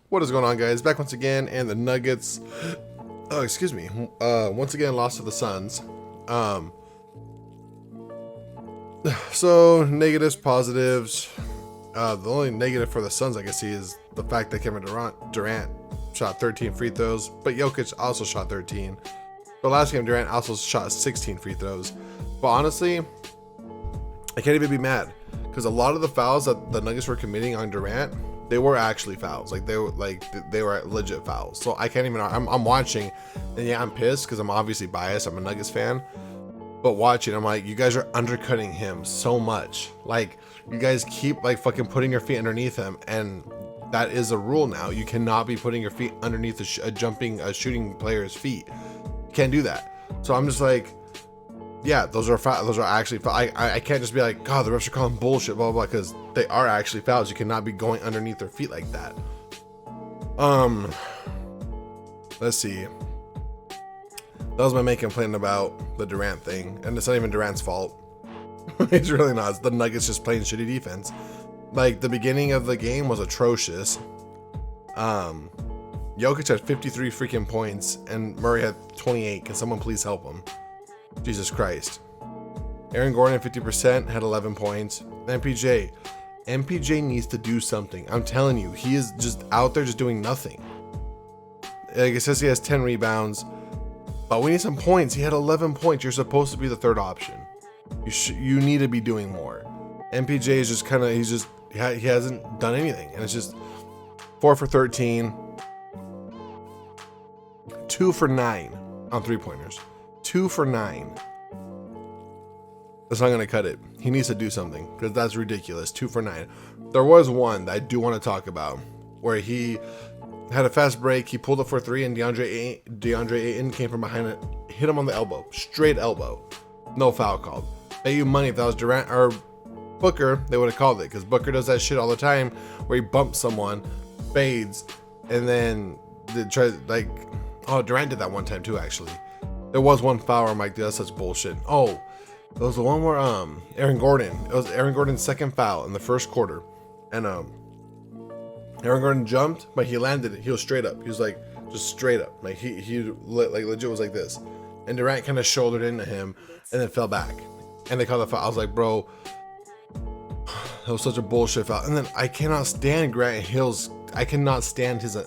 What is going on, guys? Back once again, and the Nuggets, excuse me, once again lost to the Suns. So negatives, positives. The only negative for the Suns I can see is the fact that Kevin Durant shot 13 free throws, but Jokic also shot 13. But last game, Durant also shot 16 free throws. But honestly, I can't even be mad because a lot of the fouls that the Nuggets were committing on Durant, they were actually fouls. They were legit fouls. So I can't even. I'm watching, and yeah, I'm pissed because I'm obviously biased. I'm a Nuggets fan, but watching, I'm like, you guys are undercutting him so much. Like, you guys keep like fucking putting your feet underneath him, and that is a rule now. You cannot be putting your feet underneath a shooting player's feet. You can't do that. So I'm just like, yeah, those are actually. I can't just be like, God, the refs are calling bullshit, blah blah, because they are actually fouls. You cannot be going underneath their feet like that. Let's see. That was my main complaint about the Durant thing, and it's not even Durant's fault. It's really not. It's the Nuggets just playing shitty defense. Like, the beginning of the game was atrocious. Jokic had 53 freaking points, and Murray had 28. Can someone please help him? Jesus Christ. Aaron Gordon, 50%, had 11 points. MPJ needs to do something. I'm telling you, he is just out there just doing nothing. Like, it says he has 10 rebounds, but we need some points. He had 11 points. You're supposed to be the third option. You need to be doing more. MPJ is just kind of, he hasn't done anything, and it's just 4 for 13, 2 for 9 on 3-pointers. 2 for 9. That's not going to cut it. He needs to do something because that's ridiculous. 2 for 9. There was one that I do want to talk about where he had a fast break. He pulled up for 3, and DeAndre Ayton came from behind it, hit him on the elbow, straight elbow. No foul called. Bet you money if that was Durant or Booker, they would have called it, because Booker does that shit all the time where he bumps someone, fades, and then they try like, oh, Durant did that one time too, actually. There was one foul where I'm like, dude, that's such bullshit. Oh, it was the one where Aaron Gordon. It was Aaron Gordon's second foul in the first quarter, and Aaron Gordon jumped, but he landed it. He was straight up. He was like just straight up, like he like legit was like this, and Durant kind of shouldered into him and then fell back, and they called the foul. I was like, bro, that was such a bullshit foul. And then I cannot stand Grant Hill's. I cannot stand his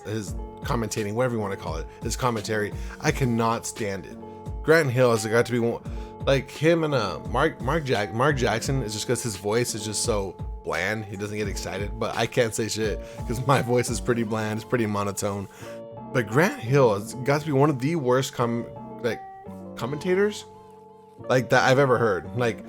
commentating, whatever you want to call it, his commentary. I cannot stand it. Grant Hill has got to be one, like him and Mark Jackson is just because his voice is just so bland. He doesn't get excited, but I can't say shit because my voice is pretty bland. It's pretty monotone. But Grant Hill has got to be one of the worst commentators like that I've ever heard. Like,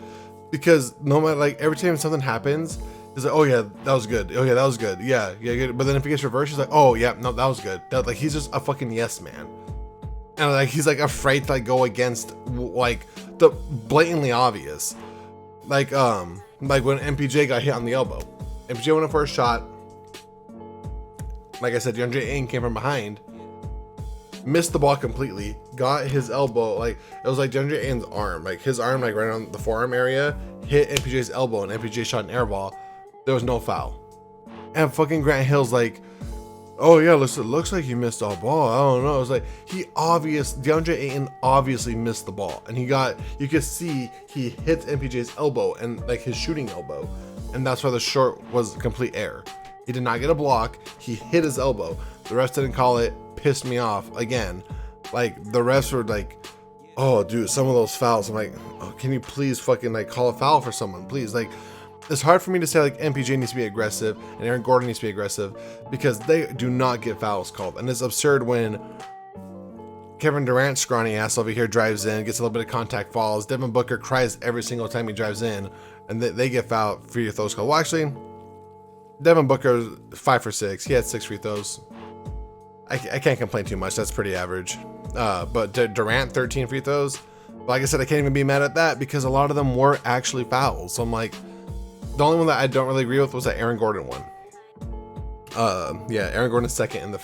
because no matter, like, every time something happens, he's like, oh yeah, that was good. Oh yeah, that was good. Yeah, good. But then if it gets reversed, he's like, oh yeah, no, that was good. Like, he's just a fucking yes man. And like, he's like afraid to like go against like the blatantly obvious. Like when MPJ got hit on the elbow. MPJ went up for a shot. Like I said, DeAndre Ayton came from behind, missed the ball completely, got his elbow, like it was like DeAndre Ayton's arm, like his arm, like right on the forearm area, hit MPJ's elbow, and MPJ shot an air ball. There was no foul. And fucking Grant Hill's like, oh yeah, it looks like he missed all ball. I don't know. It was like DeAndre Ayton obviously missed the ball, and you could see he hit MPJ's elbow and like his shooting elbow, and that's why the short was complete air. He did not get a block. He hit his elbow. The refs didn't call it. Pissed me off again. Like, the refs were like, oh dude, some of those fouls. I'm like, oh, can you please fucking like call a foul for someone, please? Like, it's hard for me to say like MPJ needs to be aggressive and Aaron Gordon needs to be aggressive because they do not get fouls called. And it's absurd when Kevin Durant, scrawny ass over here, drives in, gets a little bit of contact, falls. Devin Booker cries every single time he drives in, and they get fouled, free throws called. Well, actually, Devin Booker 5 for 6. He had 6 free throws. I can't complain too much. That's pretty average. But Durant, 13 free throws. But like I said, I can't even be mad at that because a lot of them were actually fouls. So I'm like, the only one that I don't really agree with was that Aaron Gordon one. Yeah, Aaron Gordon's second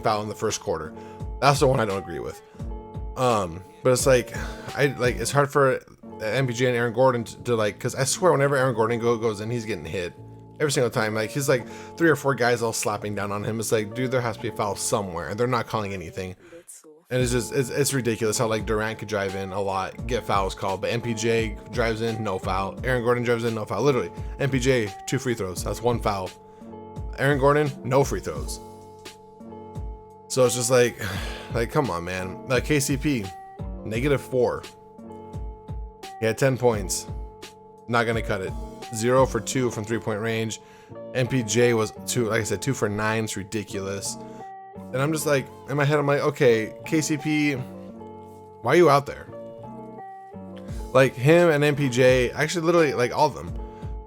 foul in the first quarter. That's the one I don't agree with. But it's like, it's hard for MPJ and Aaron Gordon to like, because I swear whenever Aaron Gordon goes in, he's getting hit. Every single time. Like, he's like 3 or 4 guys all slapping down on him. It's like, dude, there has to be a foul somewhere, and they're not calling anything. And it's just, it's ridiculous how like Durant could drive in a lot, get fouls called, but MPJ drives in, no foul. Aaron Gordon drives in, no foul. Literally, MPJ 2 free throws, that's 1 foul. Aaron Gordon, no free throws. So it's just like come on, man. KCP, -4. He had 10 points. Not gonna cut it. 0 for 2 from 3-point range. MPJ was 2, like I said, 2 for 9. It's ridiculous. And I'm just like, in my head, I'm like, okay, KCP, why are you out there? Like, him and MPJ, actually, literally, like, all of them.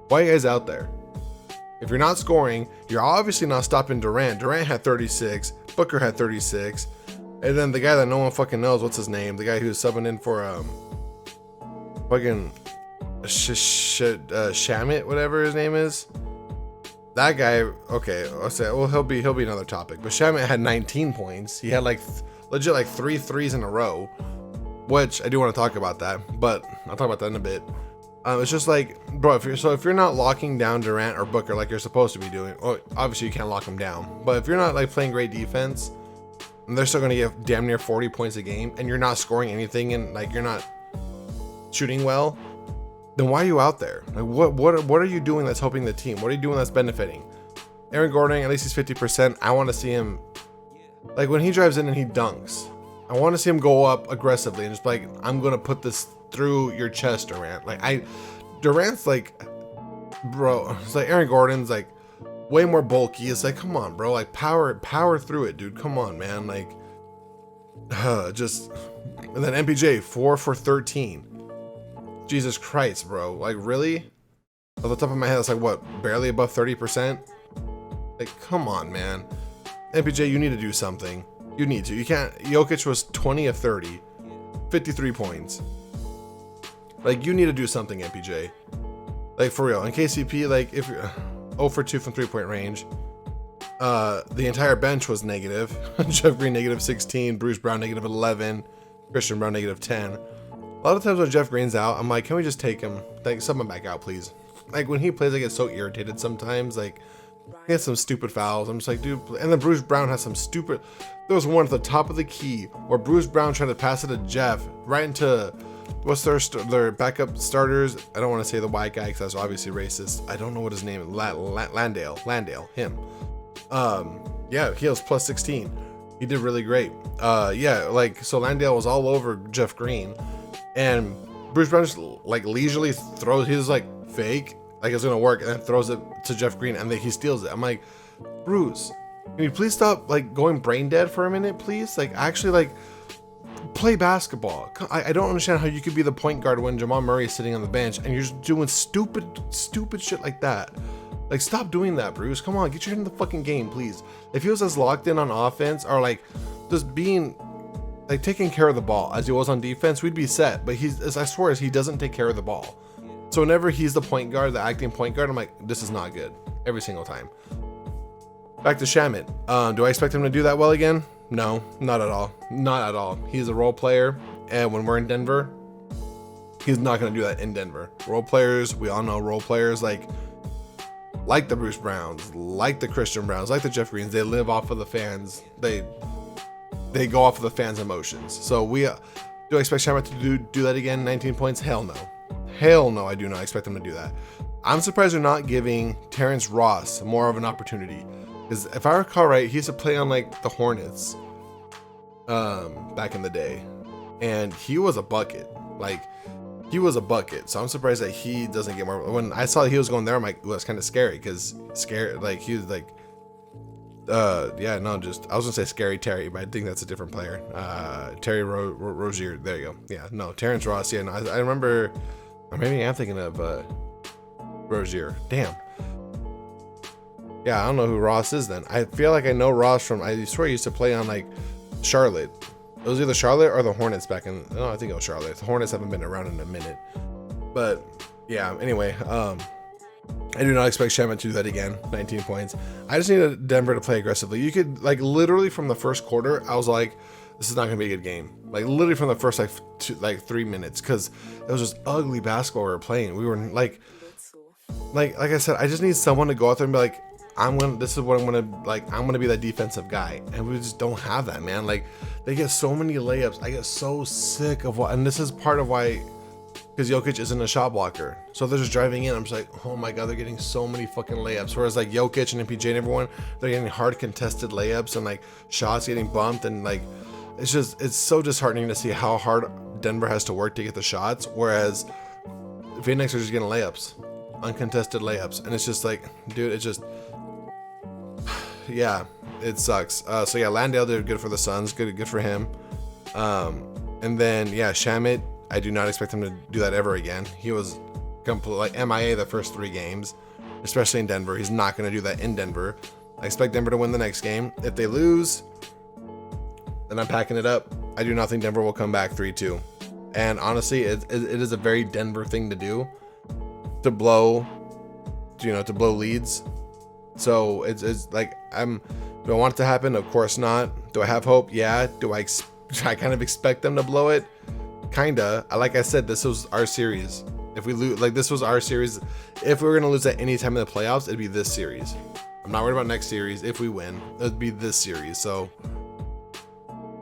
Why are you guys out there? If you're not scoring, you're obviously not stopping Durant. Durant had 36. Booker had 36. And then the guy that no one fucking knows, what's his name? The guy who's subbing in for, fucking Shamit, whatever his name is. That guy, okay, I'll say, well, he'll be another topic. But Shamit had 19 points. He had like legit like 3 threes in a row, which I do want to talk about that, but I'll talk about that in a bit. It's just like, bro, if you're not locking down Durant or Booker like you're supposed to be doing, well, obviously you can't lock them down. But if you're not like playing great defense, and they're still gonna get damn near 40 points a game, and you're not scoring anything, and like you're not shooting well, then why are you out there? Like, what are you doing that's helping the team? What are you doing that's benefiting? Aaron Gordon, at least he's 50%. I want to see him, like, when he drives in and he dunks, I want to see him go up aggressively and just like, I'm gonna put this through your chest, Durant. Like, Durant's like, bro, it's like Aaron Gordon's like way more bulky. It's like, come on, bro, like power through it, dude. Come on, man. Like, just, and then MPJ 4 for 13. Jesus Christ, bro. Like, really? Off the top of my head, it's like, what, barely above 30%? Like, come on, man. MPJ, you need to do something. You need to. You can't. Jokic was 20 of 30, 53 points. Like, you need to do something, MPJ. Like, for real. And KCP, like, if you're 0 for 2 from 3-point range, the entire bench was negative. Jeff Green, -16. Bruce Brown, -11. Christian Brown, -10. A lot of times when Jeff Green's out, I'm like, can we just take him? Like, sub him back out, please. Like, when he plays, I get so irritated sometimes. Like, he has some stupid fouls. I'm just like, dude. And then Bruce Brown has some stupid. There was one at the top of the key where Bruce Brown tried to pass it to Jeff right into what's their backup starters. I don't want to say the white guy because that's obviously racist. I don't know what his name is. Landale, him. Yeah, he was +16. He did really great. Yeah, like, so Landale was all over Jeff Green. And Bruce Brown just like leisurely throws, he's like fake, like it's gonna work, and then throws it to Jeff Green, and then he steals it. I'm like, Bruce, can you please stop like going brain dead for a minute, please? Like, actually, like, play basketball. I don't understand how you could be the point guard when Jamal Murray is sitting on the bench and you're just doing stupid shit like that. Like, stop doing that, Bruce. Come on, get your head in the fucking game, please. If he was as locked in on offense, or like just being like taking care of the ball as he was on defense, we'd be set. But I swear, he doesn't take care of the ball. So whenever he's the point guard, the acting point guard, I'm like, this is not good every single time. Back to Shamit. Do I expect him to do that well again? No, not at all. Not at all. He's a role player, and when we're in Denver, he's not going to do that in Denver. Role players, we all know role players like the Bruce Browns, like the Christian Browns, like the Jeff Greens, they live off of the fans. They go off of the fans' emotions. So do I expect Shamit to do that again? 19 points? Hell no. Hell no, I do not expect him to do that. I'm surprised they're not giving Terrence Ross more of an opportunity. Because if I recall right, he used to play on like the Hornets back in the day. And he was a bucket. Like, he was a bucket. So I'm surprised that he doesn't get more. When I saw he was going there, I'm like, ooh, that's kind of scary. Because like, he was like, yeah, no, just, I was gonna say Scary Terry, but I think that's a different player. Terry Rozier, there you go. Yeah, no, Terrence Ross, yeah, no, I remember, or maybe I'm thinking of Rozier. Damn. Yeah, I don't know who Ross is then. I feel like I know Ross from, I swear he used to play on like Charlotte. It was either Charlotte or the Hornets back in, no, I think it was Charlotte. The Hornets haven't been around in a minute. But yeah, anyway, I do not expect Shamit to do that again. 19 points. I just need Denver to play aggressively. You could, like, literally from the first quarter, I was like, this is not going to be a good game. Like, literally from the first, like, 3 minutes. Because it was just ugly basketball we were playing. We were, like, like I said, I just need someone to go out there and be like, this is what I'm gonna like. I'm gonna be that defensive guy, and we just don't have that, man. Like, they get so many layups. I get so sick of and this is part of why, because Jokic isn't a shot blocker, so they're just driving in. I'm just like, oh my god, they're getting so many fucking layups. Whereas like Jokic and MPJ and everyone, they're getting hard contested layups and like shots getting bumped, and like it's so disheartening to see how hard Denver has to work to get the shots, whereas Phoenix are just getting layups, uncontested layups, and it's just like, dude, it's just. Yeah, it sucks. So yeah, Landale did good for the Suns. Good for him. And then yeah, Shamit, I do not expect him to do that ever again. He was completely like MIA the first 3 games, especially in Denver. He's not going to do that in Denver. I expect Denver to win the next game. If they lose, then I'm packing it up. I do not think Denver will come back 3-2. And honestly, it is a very Denver thing to do, to blow leads. So it's like, do I want it to happen? Of course not. Do I have hope? Yeah. Do I kind of expect them to blow it? Kinda. Like I said, this was our series. If we lose, like, this was our series. If we were gonna lose at any time in the playoffs, it'd be this series. I'm not worried about next series. If we win, it'd be this series. So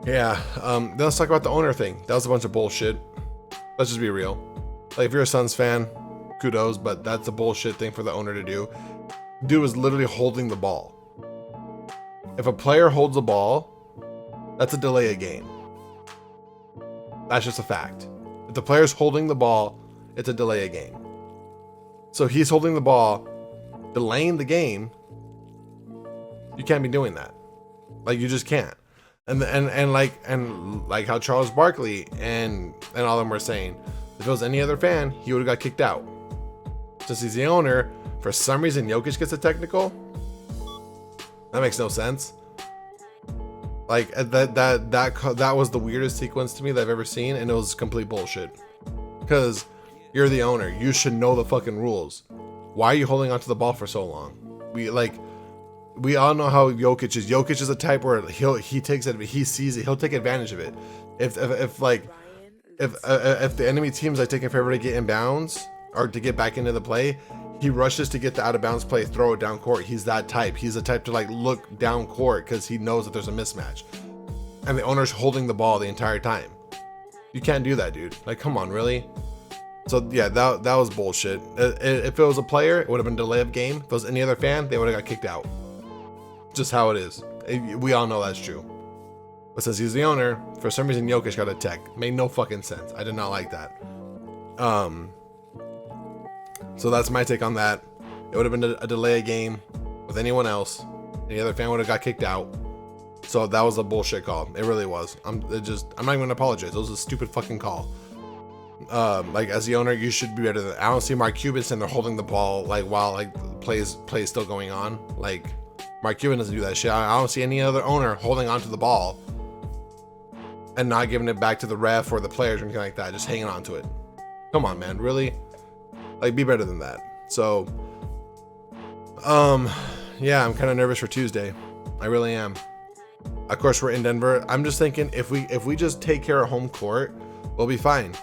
yeah. Then let's talk about the owner thing. That was a bunch of bullshit. Let's just be real. Like, if you're a Suns fan, kudos, but that's a bullshit thing for the owner to do. Dude was literally holding the ball. If a player holds the ball, that's a delay of game. That's just a fact. If the player's holding the ball, it's a delay of game. So he's holding the ball, delaying the game. You can't be doing that. Like, you just can't. And like how Charles Barkley and all of them were saying, if it was any other fan, he would have got kicked out. Since he's the owner, for some reason Jokic gets a technical. That makes no sense. Like, that was the weirdest sequence to me that I've ever seen, and it was complete bullshit. Because you're the owner, you should know the fucking rules. Why are you holding onto the ball for so long? We all know how Jokic is. Jokic is a type where he takes it, he sees it, he'll take advantage of it. If the enemy team's like taking forever to get in bounds or to get back into the play, he rushes to get the out of bounds play, throw it down court. He's that type. He's the type to like look down court because he knows that there's a mismatch. And the owner's holding the ball the entire time. You can't do that, dude. Like, come on, really? So yeah, that was bullshit. If it was a player, it would have been delay of game. If it was any other fan, they would have got kicked out. Just how it is. We all know that's true. But since he's the owner, for some reason Jokic got a tech. Made no fucking sense. I did not like that. So that's my take on that. It would have been a delay of game with anyone else. Any other fan would have got kicked out. So that was a bullshit call. It really was. I'm not even gonna apologize. It was a stupid fucking call. Like, as the owner, you should be better than. I don't see Mark Cuban sitting there holding the ball like while like plays still going on. Like, Mark Cuban doesn't do that shit. I don't see any other owner holding onto the ball and not giving it back to the ref or the players or anything like that. Just hanging on to it. Come on, man. Really? Like, be better than that. So, yeah, I'm kind of nervous for Tuesday. I really am. Of course, we're in Denver. I'm just thinking if we just take care of home court, we'll be fine.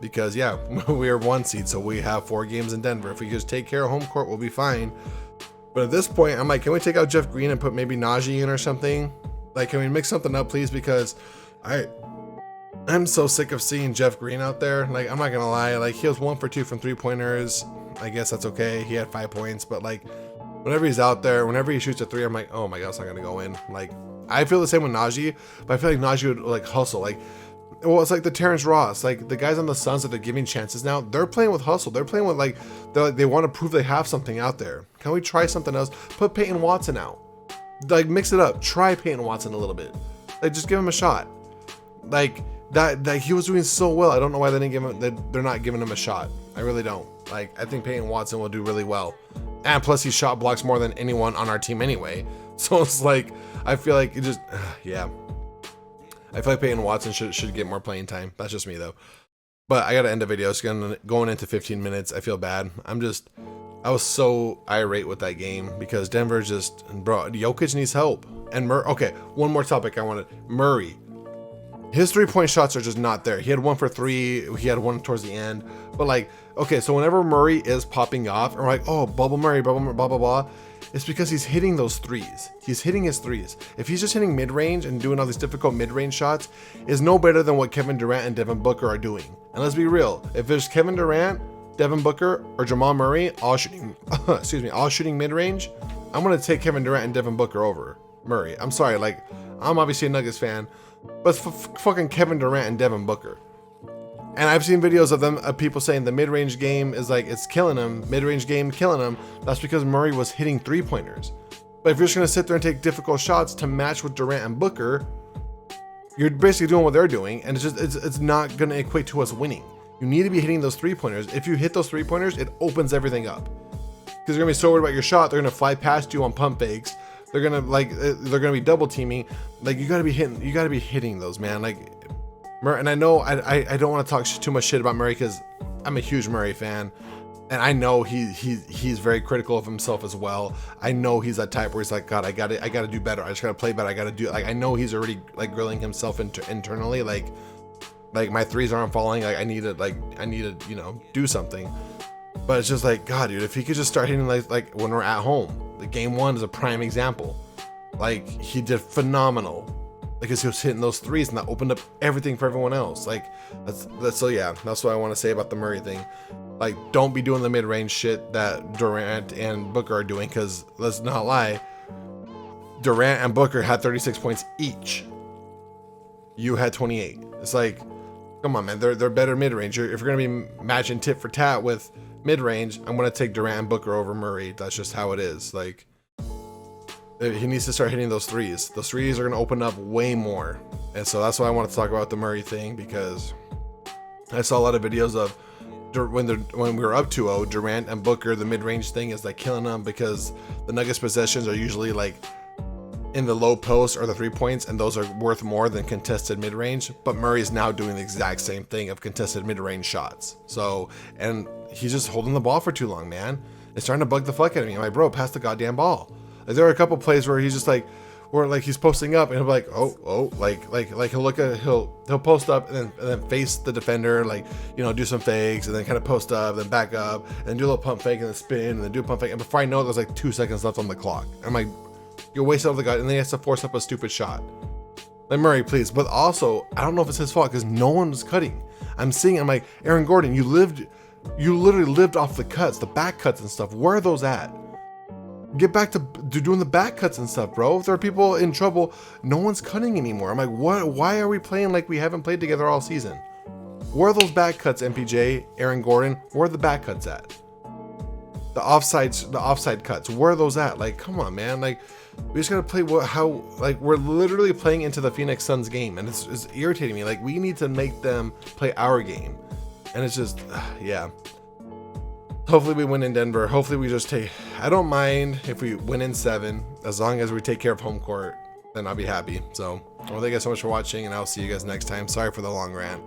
Because yeah, we are 1 seed, so we have 4 games in Denver. If we just take care of home court, we'll be fine. But at this point, I'm like, can we take out Jeff Green and put maybe Najee in or something? Like, can we mix something up, please? Because I'm so sick of seeing Jeff Green out there. Like, I'm not gonna lie, like, he was 1 for 2 from 3-pointers. I guess that's okay. He had 5 points, but like, whenever he's out there, whenever he shoots a 3, I'm like, oh my god, it's not gonna go in. Like, I feel the same with Najee, but I feel like Najee would like hustle. Like, well, it's like the Terrence Ross, like the guys on the Suns that they're giving chances now. They're playing with hustle. They're playing with like they want to prove they have something out there. Can we try something else? Put Peyton Watson out. Like, mix it up. Try Peyton Watson a little bit. Like, just give him a shot. Like that he was doing so well. I don't know why they didn't give him. They're not giving him a shot. I really don't. Like, I think Peyton Watson will do really well. And plus, he shot blocks more than anyone on our team anyway. So it's like, I feel like it just, yeah. I feel like Peyton Watson should get more playing time. That's just me though. But I gotta end the video. It's going into 15 minutes. I feel bad. I was so irate with that game because Denver just, bro, Jokic needs help. And okay, one more topic I wanted. Murray. His 3-point shots are just not there. He had 1 for 3. He had 1 towards the end. But like, okay, so whenever Murray is popping off, and we're like, oh, bubble Murray, blah, blah, blah, it's because he's hitting those threes. He's hitting his threes. If he's just hitting mid-range and doing all these difficult mid-range shots, is no better than what Kevin Durant and Devin Booker are doing. And let's be real, if there's Kevin Durant, Devin Booker, or Jamal Murray all shooting, all shooting mid-range, I'm gonna take Kevin Durant and Devin Booker over Murray. I'm sorry, like, I'm obviously a Nuggets fan, but it's fucking Kevin Durant and Devin Booker. And I've seen videos of them, of people saying the mid-range game is like, it's killing him, mid-range game killing him. That's because Murray was hitting 3-pointers. But if you're just gonna sit there and take difficult shots to match with Durant and Booker, you're basically doing what they're doing, and it's not gonna equate to us winning. You need to be hitting those 3-pointers. If you hit those 3-pointers, it opens everything up. Because they're gonna be so worried about your shot, they're gonna fly past you on pump fakes. They're gonna be double teaming. Like, you gotta be hitting those, man. Like, and I know I don't want to talk too much shit about Murray because I'm a huge Murray fan, and I know he's very critical of himself as well. I know he's that type where he's like, God, I gotta do better. I just gotta play better. I gotta do, like, I know he's already like grilling himself internally, like my threes aren't falling. Like, I need to you know, do something. But it's just like, God, dude, if he could just start hitting like when we're at home. The game 1 is a prime example. Like, he did phenomenal. Because he was hitting those threes, and that opened up everything for everyone else. Like, that's so yeah, that's what I want to say about the Murray thing. Like, don't be doing the mid-range shit that Durant and Booker are doing, because let's not lie, Durant and Booker had 36 points each. You had 28. It's like, come on, man, they're better mid-range. If you're gonna be matching tit for tat with mid-range, I'm gonna take Durant and Booker over Murray. That's just how it is. Like, he needs to start hitting those threes. Those threes are going to open up way more. And so that's why I want to talk about the Murray thing, because I saw a lot of videos of when we were up 2-0, Durant and Booker, the mid-range thing is like killing them, because the Nuggets possessions are usually like in the low post or the 3 points, and those are worth more than contested mid-range. But Murray's now doing the exact same thing of contested mid-range shots. So, and he's just holding the ball for too long, man. It's starting to bug the fuck out of me. I'm like, bro, pass the goddamn ball. Like, there are a couple plays where he's just like, where like he's posting up and he'll be like, like he'll post up and then face the defender, like, you know, do some fakes and then kind of post up, then back up and do a little pump fake and then spin and then do a pump fake. And before I know it, there's like 2 seconds left on the clock. I'm like, you're wasting all the guy, and then he has to force up a stupid shot. Like, Murray, please. But also, I don't know if it's his fault because no one was cutting. I'm like, Aaron Gordon, you literally lived off the cuts, the back cuts and stuff. Where are those at? Get back to doing the back cuts and stuff, bro. If there are people in trouble, no one's cutting anymore. I'm like, what? Why are we playing like we haven't played together all season? Where are those back cuts, MPJ, Aaron Gordon? Where are the back cuts at? The offside cuts. Where are those at? Like, come on, man. Like, we just gotta play like, we're literally playing into the Phoenix Suns game, and it's irritating me. Like, we need to make them play our game, and it's just, yeah. Hopefully we win in Denver. Hopefully we just I don't mind if we win in 7, as long as we take care of home court, then I'll be happy. So, well, thank you guys so much for watching, and I'll see you guys next time. Sorry for the long rant.